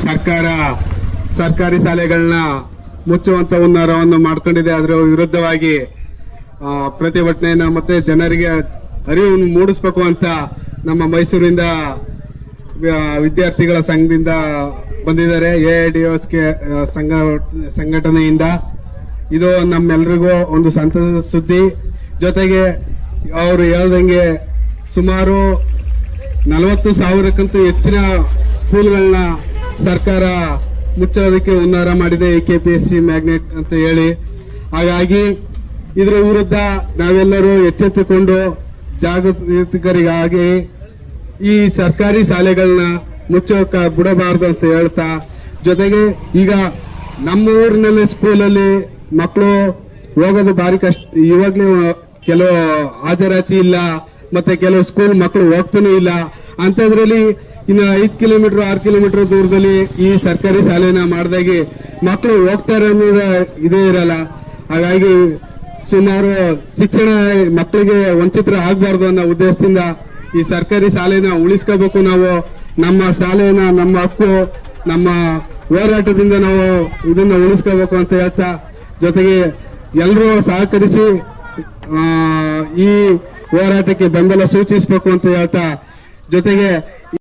ಸರ್ಕಾರಿ ಶಾಲೆಗಳನ್ನ ಮುಚ್ಚುವಂತ ಹುನ್ನಾರವನ್ನು ಮಾಡ್ಕೊಂಡಿದೆ. ಅದರ ವಿರುದ್ಧವಾಗಿ ಪ್ರತಿಭಟನೆಯನ್ನ ಮತ್ತೆ ಜನರಿಗೆ ಅರಿವು ಮೂಡಿಸಬೇಕು ಅಂತ ನಮ್ಮ ಮೈಸೂರಿಂದ ವಿದ್ಯಾರ್ಥಿಗಳ ಸಂಘದಿಂದ ಬಂದಿದ್ದಾರೆ. AIDOSK ಸಂಘಟನೆಯಿಂದ ಇದು ನಮ್ಮೆಲ್ರಿಗೂ ಒಂದು ಸಂತಸದ ಸುದ್ದಿ. ಜೊತೆಗೆ ಅವರು ಹೇಳ್ದಂಗೆ ಸುಮಾರು 40,000ಕ್ಕಿಂತ ಹೆಚ್ಚಿನ ಸ್ಕೂಲ್ಗಳನ್ನ ಸರ್ಕಾರ ಮುಚ್ಚೋದಕ್ಕೆ ಹುನ್ನಾರ ಮಾಡಿದೆ, KPSC ಮ್ಯಾಗ್ನೆಟ್ ಅಂತ ಹೇಳಿ. ಹಾಗಾಗಿ ಇದರ ವಿರುದ್ಧ ನಾವೆಲ್ಲರೂ ಎಚ್ಚೆತ್ತುಕೊಂಡು ಜಾಗೃತಿಕರಿಗಾಗಿ ಈ ಸರ್ಕಾರಿ ಶಾಲೆಗಳನ್ನ ಮುಚ್ಚೋಕ ಬಿಡಬಾರ್ದು ಅಂತ ಹೇಳ್ತಾ, ಜೊತೆಗೆ ಈಗ ನಮ್ಮ ಊರಿನಲ್ಲಿ ಸ್ಕೂಲಲ್ಲಿ ಮಕ್ಕಳು ಹೋಗೋದು ಭಾರಿ ಕಷ್ಟ. ಇವಾಗಲೇ ಕೆಲವು ಹಾಜರಾತಿ ಇಲ್ಲ, ಮತ್ತೆ ಕೆಲವು ಸ್ಕೂಲ್ ಮಕ್ಕಳು ಹೋಗ್ತಾನೂ ಇಲ್ಲ. ಅಂಥದ್ರಲ್ಲಿ ಇನ್ನು 5 ಕಿಲೋಮೀಟರ್ 6 ಕಿಲೋಮೀಟರ್ ದೂರದಲ್ಲಿ ಈ ಸರ್ಕಾರಿ ಶಾಲೆನ ಮಾಡಿದಾಗೆ ಮಕ್ಕಳು ಹೋಗ್ತಾರೆ ಅನ್ನೋದು ಇದೇ ಇರಲ್ಲ. ಹಾಗಾಗಿ ಸುಮಾರು ಶಿಕ್ಷಣ ಮಕ್ಕಳಿಗೆ ವಂಚಿತರ ಆಗಬಾರ್ದು ಅನ್ನೋ ಉದ್ದೇಶದಿಂದ ಈ ಸರ್ಕಾರಿ ಶಾಲೆನ ಉಳಿಸ್ಕೋಬೇಕು. ನಾವು ನಮ್ಮ ಶಾಲೆನ, ನಮ್ಮ ಹಕ್ಕು, ನಮ್ಮ ಹೋರಾಟದಿಂದ ನಾವು ಇದನ್ನ ಉಳಿಸ್ಕೋಬೇಕು ಅಂತ ಹೇಳ್ತಾ, ಜೊತೆಗೆ ಎಲ್ಲರೂ ಸಹಕರಿಸಿ ಈ ಹೋರಾಟಕ್ಕೆ ಬೆಂಬಲ ಸೂಚಿಸಬೇಕು ಅಂತ ಹೇಳ್ತಾ, ಜೊತೆಗೆ